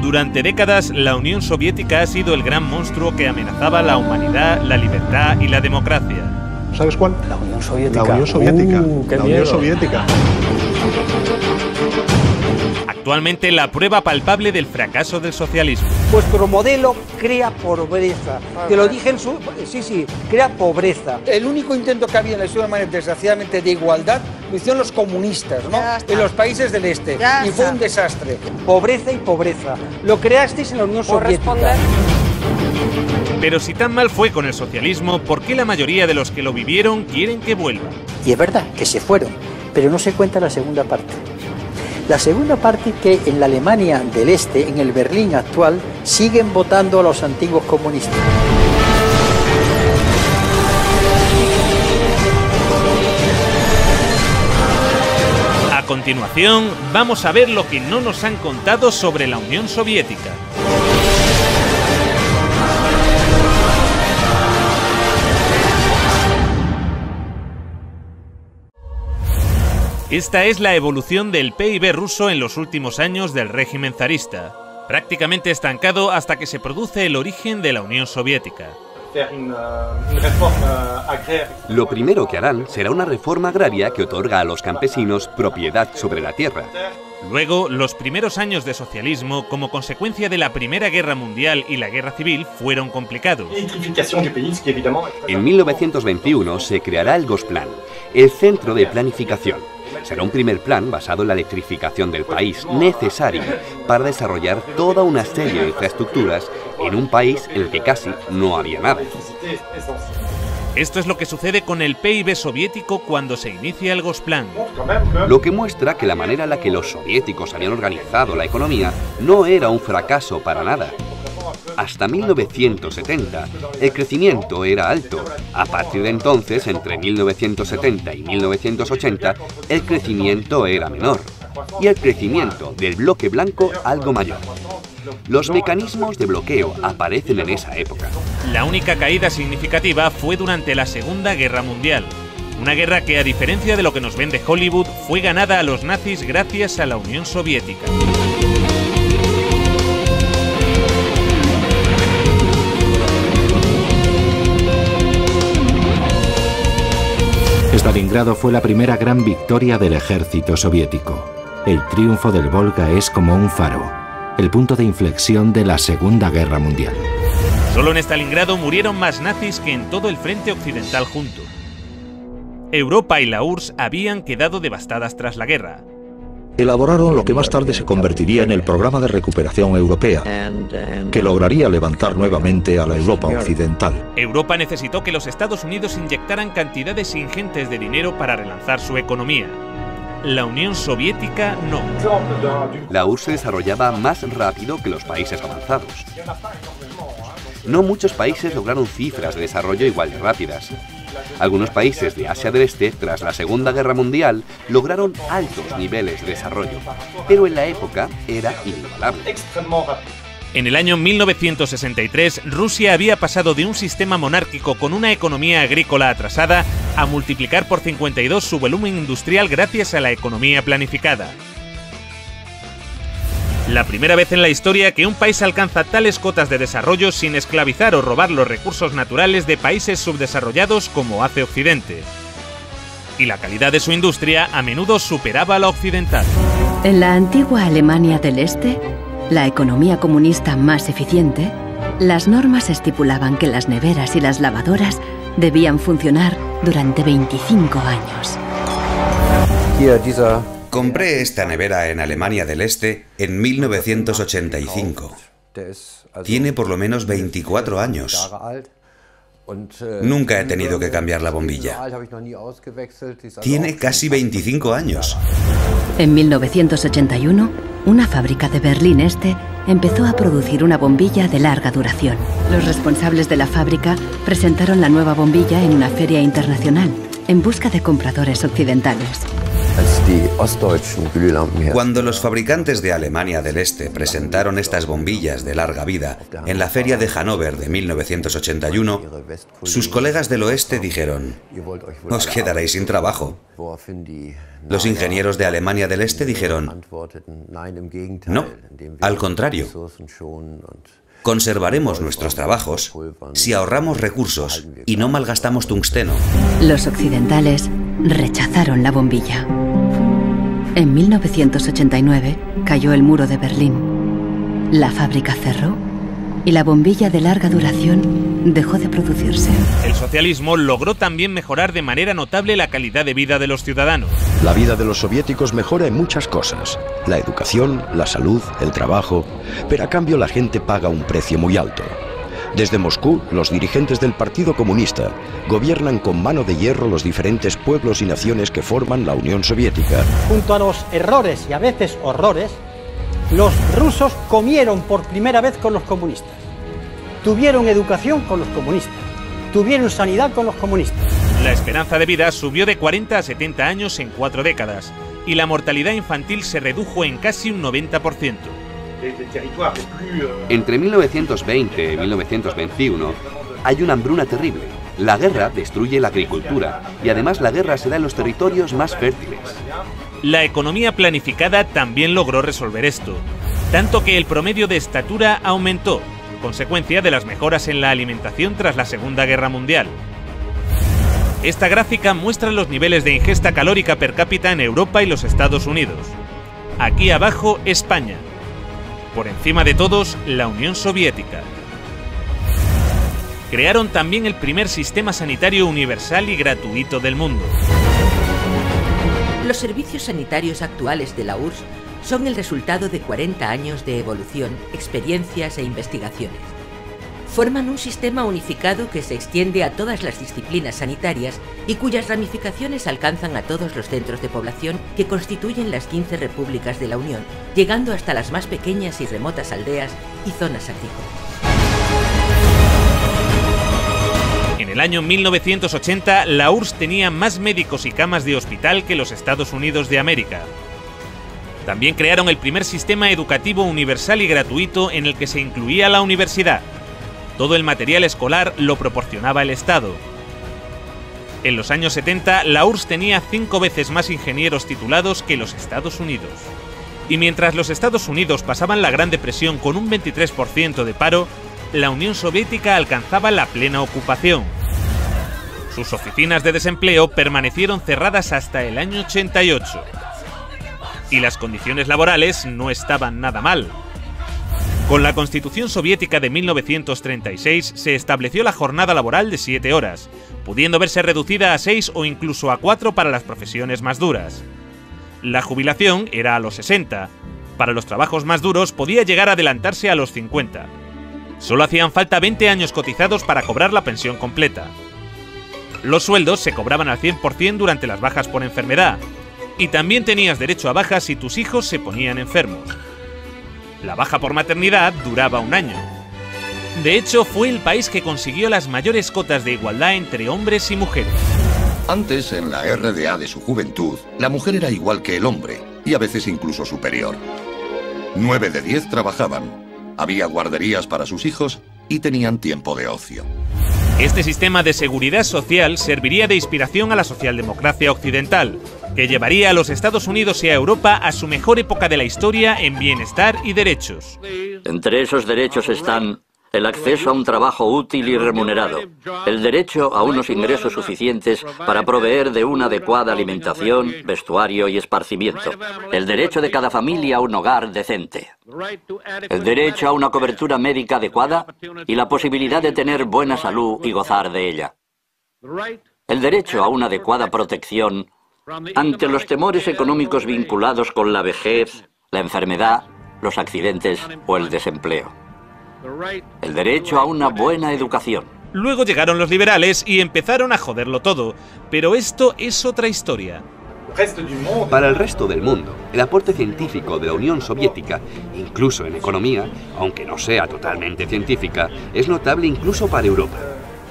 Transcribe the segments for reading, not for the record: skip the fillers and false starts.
Durante décadas, la Unión Soviética ha sido el gran monstruo que amenazaba la humanidad, la libertad y la democracia. ¿Sabes cuál? La Unión Soviética. La Unión Soviética. ¡Qué La miedo! Unión Soviética. Actualmente, la prueba palpable del fracaso del socialismo. Vuestro modelo crea pobreza. Te lo dije en su... Sí, crea pobreza. El único intento que había en la historia humana, desgraciadamente, de igualdad, lo hicieron los comunistas, ¿no? En los países del este. Y fue un desastre. Pobreza y pobreza. Lo creasteis en la Unión Soviética. Pero si tan mal fue con el socialismo, ¿por qué la mayoría de los que lo vivieron quieren que vuelva? Y es verdad que se fueron, pero no se cuenta la segunda parte. La segunda parte, que en la Alemania del Este, en el Berlín actual, siguen votando a los antiguos comunistas. A continuación, vamos a ver lo que no nos han contado sobre la Unión Soviética. Esta es la evolución del PIB ruso en los últimos años del régimen zarista, prácticamente estancado hasta que se produce el origen de la Unión Soviética. Lo primero que harán será una reforma agraria que otorga a los campesinos propiedad sobre la tierra. Luego, los primeros años de socialismo, como consecuencia de la Primera Guerra Mundial y la Guerra Civil, fueron complicados. En 1921 se creará el Gosplan, el Centro de Planificación. Será un primer plan basado en la electrificación del país, necesario para desarrollar toda una serie de infraestructuras en un país en el que casi no había nada. Esto es lo que sucede con el PIB soviético cuando se inicia el Gosplan. Lo que muestra que la manera en la que los soviéticos habían organizado la economía no era un fracaso para nada. Hasta 1970, el crecimiento era alto. A partir de entonces, entre 1970 y 1980, el crecimiento era menor. Y el crecimiento del bloque blanco algo mayor. Los mecanismos de bloqueo aparecen en esa época. La única caída significativa fue durante la Segunda Guerra Mundial. Una guerra que, a diferencia de lo que nos vende Hollywood, fue ganada a los nazis gracias a la Unión Soviética. Stalingrado fue la primera gran victoria del ejército soviético. El triunfo del Volga es como un faro, el punto de inflexión de la Segunda Guerra Mundial. Solo en Stalingrado murieron más nazis que en todo el frente occidental junto. Europa y la URSS habían quedado devastadas tras la guerra. Elaboraron lo que más tarde se convertiría en el Programa de Recuperación Europea, que lograría levantar nuevamente a la Europa occidental. Europa necesitó que los Estados Unidos inyectaran cantidades ingentes de dinero para relanzar su economía. La Unión Soviética no. La URSS se desarrollaba más rápido que los países avanzados. No muchos países lograron cifras de desarrollo igual de rápidas. Algunos países de Asia del Este, tras la Segunda Guerra Mundial, lograron altos niveles de desarrollo, pero en la época era inigualable. En el año 1963, Rusia había pasado de un sistema monárquico con una economía agrícola atrasada a multiplicar por 52 su volumen industrial gracias a la economía planificada. La primera vez en la historia que un país alcanza tales cotas de desarrollo sin esclavizar o robar los recursos naturales de países subdesarrollados como hace Occidente. Y la calidad de su industria a menudo superaba a la occidental. En la antigua Alemania del Este, la economía comunista más eficiente, las normas estipulaban que las neveras y las lavadoras debían funcionar durante 25 años. Compré esta nevera en Alemania del Este en 1985. Tiene por lo menos 24 años. Nunca he tenido que cambiar la bombilla. Tiene casi 25 años. En 1981, una fábrica de Berlín Este empezó a producir una bombilla de larga duración. Los responsables de la fábrica presentaron la nueva bombilla en una feria internacional en busca de compradores occidentales. Cuando los fabricantes de Alemania del Este presentaron estas bombillas de larga vida en la Feria de Hannover de 1981, sus colegas del oeste dijeron: «Os quedaréis sin trabajo». Los ingenieros de Alemania del Este dijeron: «No, al contrario. Conservaremos nuestros trabajos si ahorramos recursos y no malgastamos tungsteno». Los occidentales rechazaron la bombilla. En 1989 cayó el muro de Berlín. La fábrica cerró y la bombilla de larga duración dejó de producirse. El socialismo logró también mejorar de manera notable la calidad de vida de los ciudadanos. La vida de los soviéticos mejora en muchas cosas: la educación, la salud, el trabajo, pero a cambio la gente paga un precio muy alto. Desde Moscú, los dirigentes del Partido Comunista gobiernan con mano de hierro los diferentes pueblos y naciones que forman la Unión Soviética. Junto a los errores y a veces horrores, los rusos comieron por primera vez con los comunistas. Tuvieron educación con los comunistas. Tuvieron sanidad con los comunistas. La esperanza de vida subió de 40 a 70 años en 4 décadas y la mortalidad infantil se redujo en casi un 90%. Entre 1920 y 1921 hay una hambruna terrible. La guerra destruye la agricultura y además la guerra se da en los territorios más fértiles. La economía planificada también logró resolver esto, tanto que el promedio de estatura aumentó, consecuencia de las mejoras en la alimentación tras la Segunda Guerra Mundial. Esta gráfica muestra los niveles de ingesta calórica per cápita en Europa y los Estados Unidos. Aquí abajo, España. Por encima de todos, la Unión Soviética. Crearon también el primer sistema sanitario universal y gratuito del mundo. Los servicios sanitarios actuales de la URSS son el resultado de 40 años de evolución, experiencias e investigaciones. Forman un sistema unificado que se extiende a todas las disciplinas sanitarias y cuyas ramificaciones alcanzan a todos los centros de población que constituyen las 15 repúblicas de la Unión, llegando hasta las más pequeñas y remotas aldeas y zonas agrícolas. En el año 1980, la URSS tenía más médicos y camas de hospital que los Estados Unidos de América. También crearon el primer sistema educativo universal y gratuito en el que se incluía la universidad. Todo el material escolar lo proporcionaba el Estado. En los años 70, la URSS tenía 5 veces más ingenieros titulados que los Estados Unidos. Y mientras los Estados Unidos pasaban la Gran Depresión con un 23% de paro, la Unión Soviética alcanzaba la plena ocupación. Sus oficinas de desempleo permanecieron cerradas hasta el año 88. Y las condiciones laborales no estaban nada mal. Con la Constitución Soviética de 1936 se estableció la jornada laboral de 7 horas, pudiendo verse reducida a 6 o incluso a 4 para las profesiones más duras. La jubilación era a los 60. Para los trabajos más duros podía llegar a adelantarse a los 50. Solo hacían falta 20 años cotizados para cobrar la pensión completa. Los sueldos se cobraban al 100% durante las bajas por enfermedad, y también tenías derecho a bajas si tus hijos se ponían enfermos. La baja por maternidad duraba 1 año. De hecho, fue el país que consiguió las mayores cotas de igualdad entre hombres y mujeres. Antes, en la RDA de su juventud, la mujer era igual que el hombre, y a veces incluso superior. 9 de 10 trabajaban, había guarderías para sus hijos y tenían tiempo de ocio. Este sistema de seguridad social serviría de inspiración a la socialdemocracia occidental, que llevaría a los Estados Unidos y a Europa a su mejor época de la historia en bienestar y derechos. Entre esos derechos están el acceso a un trabajo útil y remunerado, el derecho a unos ingresos suficientes para proveer de una adecuada alimentación, vestuario y esparcimiento, el derecho de cada familia a un hogar decente, el derecho a una cobertura médica adecuada y la posibilidad de tener buena salud y gozar de ella, el derecho a una adecuada protección ante los temores económicos vinculados con la vejez, la enfermedad, los accidentes o el desempleo. El derecho a una buena educación. Luego llegaron los liberales y empezaron a joderlo todo, pero esto es otra historia. Para el resto del mundo, el aporte científico de la Unión Soviética, incluso en economía, aunque no sea totalmente científica, es notable incluso para Europa.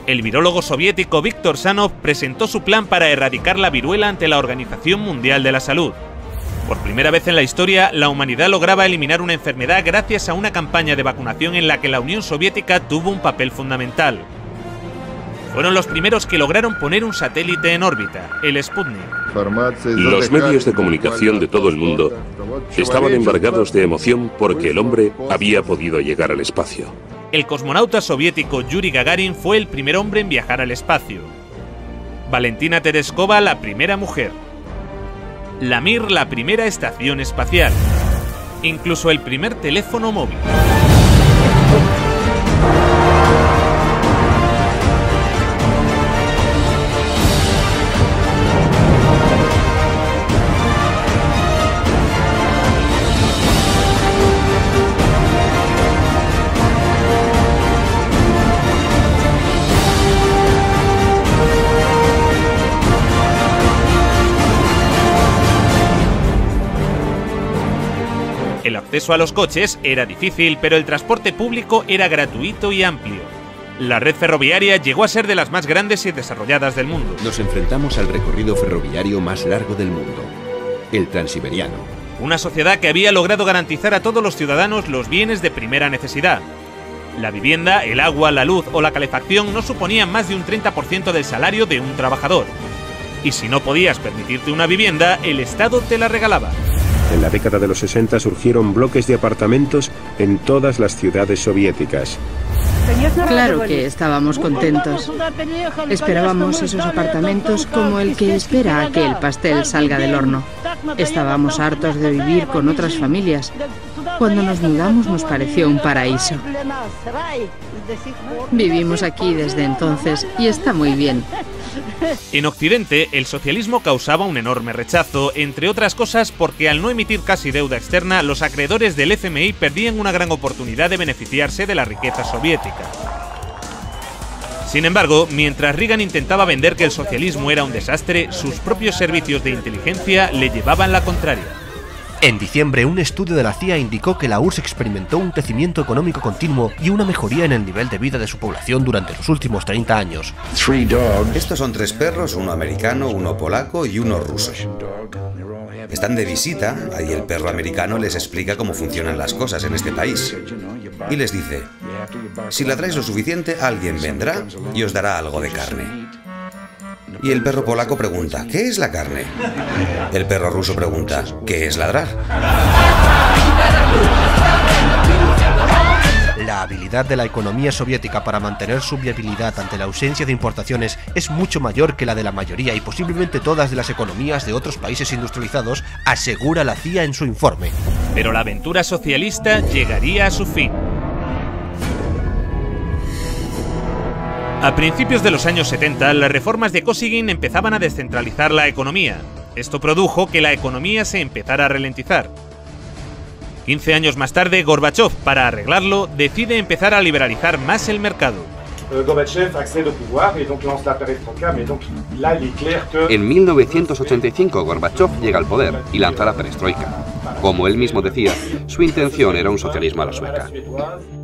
El virólogo soviético Viktor Sanov presentó su plan para erradicar la viruela ante la Organización Mundial de la Salud. Por primera vez en la historia, la humanidad lograba eliminar una enfermedad gracias a una campaña de vacunación en la que la Unión Soviética tuvo un papel fundamental. Fueron los primeros que lograron poner un satélite en órbita, el Sputnik. Los medios de comunicación de todo el mundo estaban embargados de emoción porque el hombre había podido llegar al espacio. El cosmonauta soviético Yuri Gagarin fue el primer hombre en viajar al espacio. Valentina Tereskova, la primera mujer. La Mir, la primera estación espacial. Incluso el primer teléfono móvil. El acceso a los coches era difícil, pero el transporte público era gratuito y amplio. La red ferroviaria llegó a ser de las más grandes y desarrolladas del mundo. Nos enfrentamos al recorrido ferroviario más largo del mundo, el Transiberiano. Una sociedad que había logrado garantizar a todos los ciudadanos los bienes de primera necesidad. La vivienda, el agua, la luz o la calefacción no suponían más de un 30% del salario de un trabajador. Y si no podías permitirte una vivienda, el Estado te la regalaba. En la década de los 60 surgieron bloques de apartamentos en todas las ciudades soviéticas. Claro que estábamos contentos. Esperábamos esos apartamentos como el que espera a que el pastel salga del horno. Estábamos hartos de vivir con otras familias. Cuando nos mudamos nos pareció un paraíso. Vivimos aquí desde entonces y está muy bien. En Occidente, el socialismo causaba un enorme rechazo, entre otras cosas porque al no emitir casi deuda externa, los acreedores del FMI perdían una gran oportunidad de beneficiarse de la riqueza soviética. Sin embargo, mientras Reagan intentaba vender que el socialismo era un desastre, sus propios servicios de inteligencia le llevaban la contraria. En diciembre, un estudio de la CIA indicó que la URSS experimentó un crecimiento económico continuo y una mejoría en el nivel de vida de su población durante los últimos 30 años. Estos son 3 perros, uno americano, uno polaco y uno ruso. Están de visita, ahí el perro americano les explica cómo funcionan las cosas en este país. Y les dice, si ladráis lo suficiente, alguien vendrá y os dará algo de carne. Y el perro polaco pregunta, ¿qué es la carne? El perro ruso pregunta, ¿qué es ladrar? La habilidad de la economía soviética para mantener su viabilidad ante la ausencia de importaciones es mucho mayor que la de la mayoría y posiblemente todas de las economías de otros países industrializados, asegura la CIA en su informe. Pero la aventura socialista llegaría a su fin. A principios de los años 70, las reformas de Kosygin empezaban a descentralizar la economía. Esto produjo que la economía se empezara a ralentizar. 15 años más tarde, Gorbachev, para arreglarlo, decide empezar a liberalizar más el mercado. En 1985, Gorbachev llega al poder y lanza la perestroika. Como él mismo decía, su intención era un socialismo a la sueca.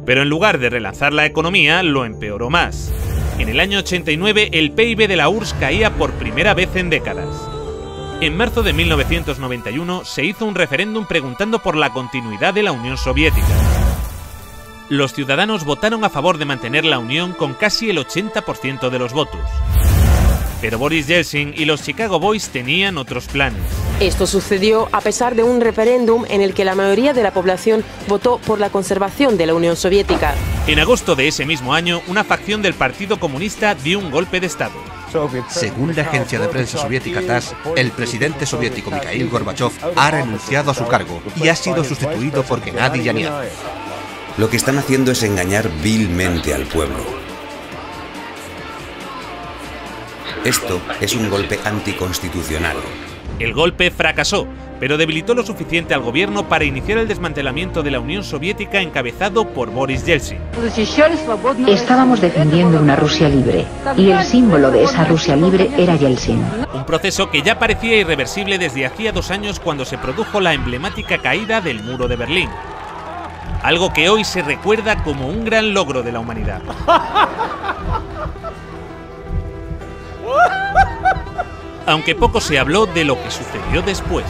Pero en lugar de relanzar la economía, lo empeoró más. En el año 89, el PIB de la URSS caía por primera vez en décadas. En marzo de 1991 se hizo un referéndum preguntando por la continuidad de la Unión Soviética. Los ciudadanos votaron a favor de mantener la Unión con casi el 80% de los votos. Pero Boris Yeltsin y los Chicago Boys tenían otros planes. Esto sucedió a pesar de un referéndum en el que la mayoría de la población votó por la conservación de la Unión Soviética. En agosto de ese mismo año, una facción del Partido Comunista dio un golpe de Estado. Según la agencia de prensa soviética TASS, el presidente soviético Mikhail Gorbachev ha renunciado a su cargo y ha sido sustituido por Gennady Yanev. Lo que están haciendo es engañar vilmente al pueblo. Esto es un golpe anticonstitucional. El golpe fracasó, pero debilitó lo suficiente al gobierno para iniciar el desmantelamiento de la Unión Soviética encabezado por Boris Yeltsin. Estábamos defendiendo una Rusia libre, y el símbolo de esa Rusia libre era Yeltsin. Un proceso que ya parecía irreversible desde hacía 2 años cuando se produjo la emblemática caída del muro de Berlín. Algo que hoy se recuerda como un gran logro de la humanidad. aunque poco se habló de lo que sucedió después.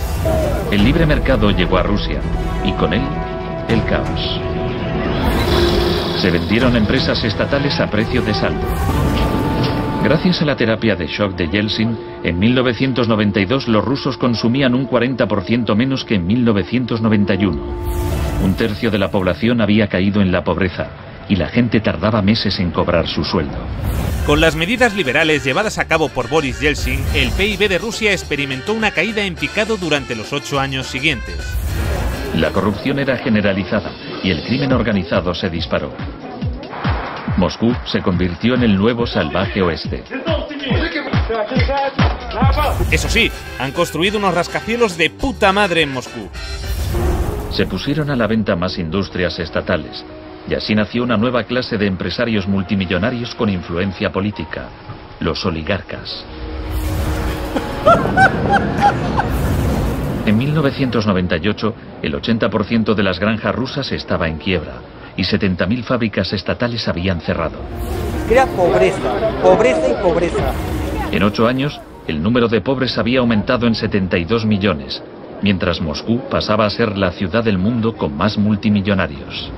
El libre mercado llegó a Rusia y con él el caos. Se vendieron empresas estatales a precio de saldo. Gracias a la terapia de shock de Yeltsin, en 1992 los rusos consumían un 40% menos que en 1991. Un tercio de la población había caído en la pobreza y la gente tardaba meses en cobrar su sueldo. Con las medidas liberales llevadas a cabo por Boris Yeltsin, el PIB de Rusia experimentó una caída en picado durante los 8 años siguientes. La corrupción era generalizada y el crimen organizado se disparó. Moscú se convirtió en el nuevo salvaje oeste. Eso sí, han construido unos rascacielos de puta madre en Moscú. Se pusieron a la venta más industrias estatales, y así nació una nueva clase de empresarios multimillonarios con influencia política, los oligarcas. En 1998, el 80% de las granjas rusas estaba en quiebra y 70.000 fábricas estatales habían cerrado. Crea pobreza, pobreza y pobreza. En 8 años, el número de pobres había aumentado en 72 millones, mientras Moscú pasaba a ser la ciudad del mundo con más multimillonarios.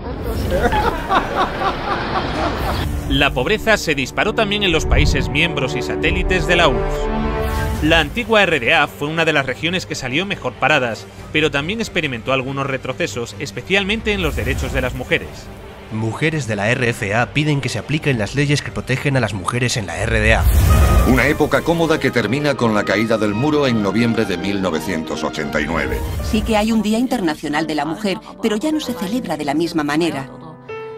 La pobreza se disparó también en los países miembros y satélites de la URSS. La antigua RDA fue una de las regiones que salió mejor paradas, pero también experimentó algunos retrocesos, especialmente en los derechos de las mujeres. Mujeres de la RFA piden que se apliquen las leyes que protegen a las mujeres en la RDA. Una época cómoda que termina con la caída del muro en noviembre de 1989. Sí que hay un Día Internacional de la Mujer, pero ya no se celebra de la misma manera.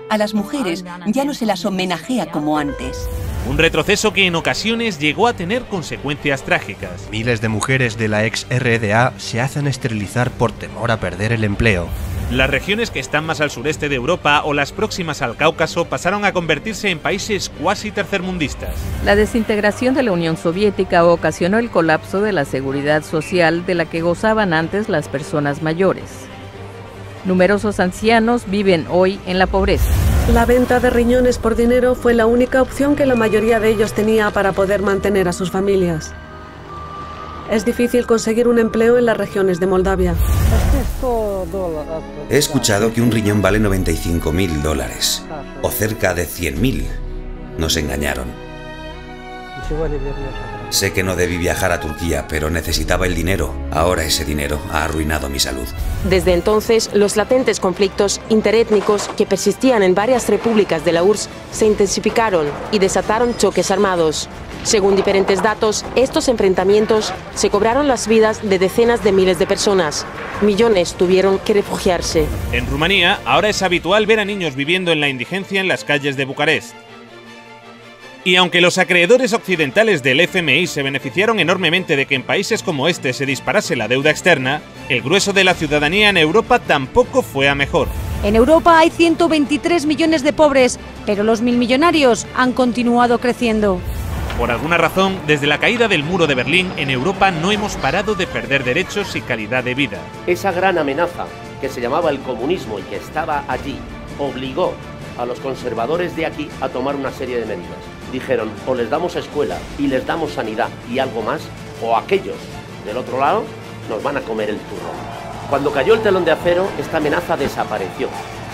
A las mujeres ya no se las homenajea como antes. Un retroceso que en ocasiones llegó a tener consecuencias trágicas. Miles de mujeres de la ex RDA se hacen esterilizar por temor a perder el empleo. Las regiones que están más al sureste de Europa o las próximas al Cáucaso pasaron a convertirse en países cuasi tercermundistas. La desintegración de la Unión Soviética ocasionó el colapso de la seguridad social de la que gozaban antes las personas mayores. Numerosos ancianos viven hoy en la pobreza. La venta de riñones por dinero fue la única opción que la mayoría de ellos tenía para poder mantener a sus familias. Es difícil conseguir un empleo en las regiones de Moldavia. He escuchado que un riñón vale $95.000, o cerca de 100.000. Nos engañaron. Sé que no debí viajar a Turquía, pero necesitaba el dinero. Ahora ese dinero ha arruinado mi salud. Desde entonces, los latentes conflictos interétnicos que persistían en varias repúblicas de la URSS se intensificaron y desataron choques armados. Según diferentes datos, estos enfrentamientos se cobraron las vidas de decenas de miles de personas. Millones tuvieron que refugiarse. En Rumanía, ahora es habitual ver a niños viviendo en la indigencia en las calles de Bucarest. Y aunque los acreedores occidentales del FMI se beneficiaron enormemente de que en países como este se disparase la deuda externa, el grueso de la ciudadanía en Europa tampoco fue a mejor. En Europa hay 123 millones de pobres, pero los milmillonarios han continuado creciendo. Por alguna razón, desde la caída del muro de Berlín, en Europa no hemos parado de perder derechos y calidad de vida. Esa gran amenaza que se llamaba el comunismo y que estaba allí, obligó a los conservadores de aquí a tomar una serie de medidas. Dijeron, o les damos escuela y les damos sanidad y algo más, o aquellos del otro lado nos van a comer el turrón. Cuando cayó el telón de acero, esta amenaza desapareció.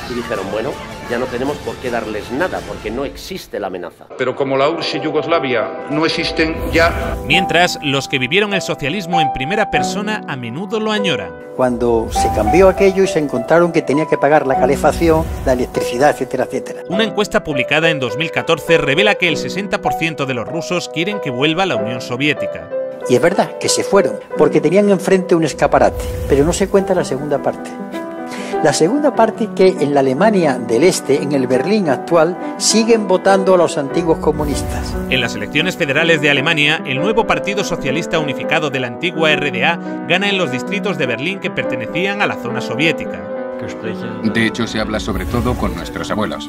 Y dijeron, bueno, ya no tenemos por qué darles nada, porque no existe la amenaza. Pero como la URSS y Yugoslavia no existen ya... Mientras, los que vivieron el socialismo en primera persona a menudo lo añoran. Cuando se cambió aquello y se encontraron que tenía que pagar la calefacción, la electricidad, etcétera, etcétera. Una encuesta publicada en 2014 revela que el 60% de los rusos quieren que vuelva la Unión Soviética. Y es verdad que se fueron, porque tenían enfrente un escaparate, pero no se cuenta la segunda parte. La segunda parte, que en la Alemania del Este, en el Berlín actual, siguen votando a los antiguos comunistas. En las elecciones federales de Alemania, el nuevo Partido Socialista Unificado de la antigua RDA gana en los distritos de Berlín que pertenecían a la zona soviética. De hecho, se habla sobre todo con nuestros abuelos.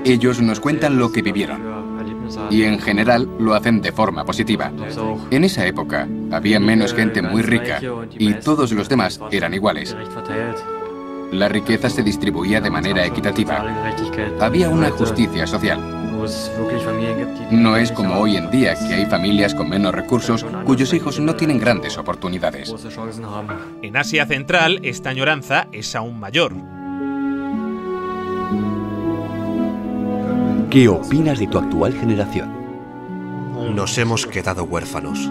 Ellos nos cuentan lo que vivieron. Y en general lo hacen de forma positiva. En esa época había menos gente muy rica y todos los demás eran iguales. La riqueza se distribuía de manera equitativa. Había una justicia social. No es como hoy en día, que hay familias con menos recursos cuyos hijos no tienen grandes oportunidades. En Asia Central, esta añoranza es aún mayor. ¿Qué opinas de tu actual generación? Nos hemos quedado huérfanos.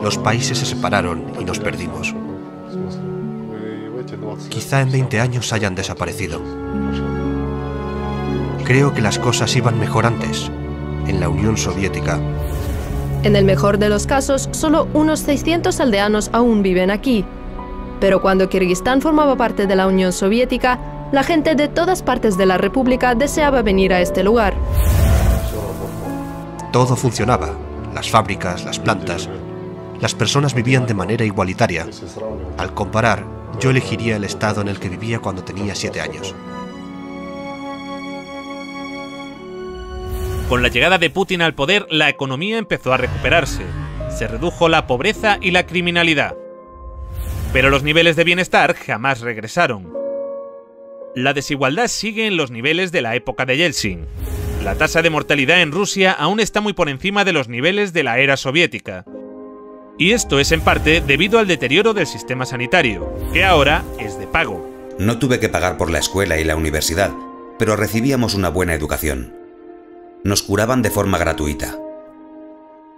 Los países se separaron y nos perdimos. Quizá en 20 años hayan desaparecido. Creo que las cosas iban mejor antes, en la Unión Soviética. En el mejor de los casos, solo unos 600 aldeanos aún viven aquí. Pero cuando Kirguistán formaba parte de la Unión Soviética, la gente de todas partes de la República deseaba venir a este lugar. Todo funcionaba, las fábricas, las plantas. Las personas vivían de manera igualitaria. Al comparar, yo elegiría el estado en el que vivía cuando tenía 7 años. Con la llegada de Putin al poder, la economía empezó a recuperarse. Se redujo la pobreza y la criminalidad. Pero los niveles de bienestar jamás regresaron. La desigualdad sigue en los niveles de la época de Yeltsin. La tasa de mortalidad en Rusia aún está muy por encima de los niveles de la era soviética. Y esto es en parte debido al deterioro del sistema sanitario, que ahora es de pago. No tuve que pagar por la escuela y la universidad, pero recibíamos una buena educación. Nos curaban de forma gratuita.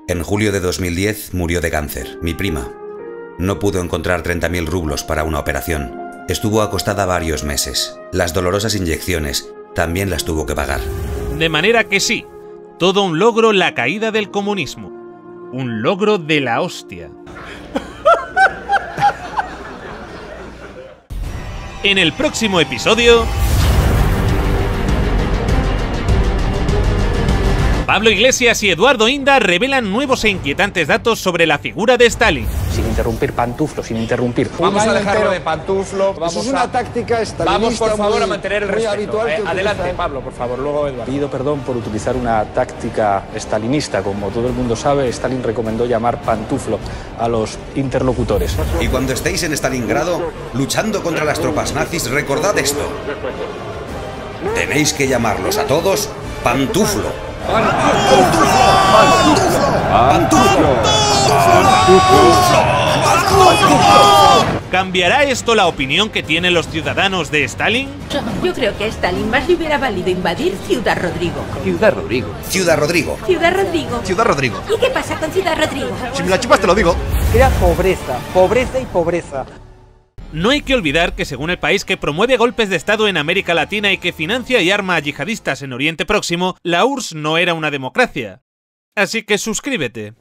En julio de 2010 murió de cáncer, mi prima. No pudo encontrar 30.000 rublos para una operación. Estuvo acostada varios meses. Las dolorosas inyecciones también las tuvo que pagar. De manera que sí, todo un logro la caída del comunismo. Un logro de la hostia. En el próximo episodio... Pablo Iglesias y Eduardo Inda revelan nuevos e inquietantes datos sobre la figura de Stalin. Sin interrumpir, Pantuflo, sin interrumpir. Vamos a dejarlo de Pantuflo. Eso es una táctica stalinista. Vamos, por favor, a mantener el respeto. Adelante, Pablo, por favor, luego Eduardo. Pido perdón por utilizar una táctica stalinista. Como todo el mundo sabe, Stalin recomendó llamar Pantuflo a los interlocutores. Y cuando estéis en Stalingrado, luchando contra las tropas nazis, recordad esto. Tenéis que llamarlos a todos Pantuflo. ¿Cambiará esto la opinión que tienen los ciudadanos de Stalin? Yo creo que a Stalin más le hubiera valido invadir Ciudad Rodrigo. Ciudad Rodrigo. Ciudad Rodrigo. Ciudad Rodrigo. Ciudad Rodrigo. ¿Y qué pasa con Ciudad Rodrigo? Si me la chupas te lo digo. Crea pobreza, pobreza y pobreza. No hay que olvidar que según el país que promueve golpes de Estado en América Latina y que financia y arma a yihadistas en Oriente Próximo, la URSS no era una democracia. Así que suscríbete.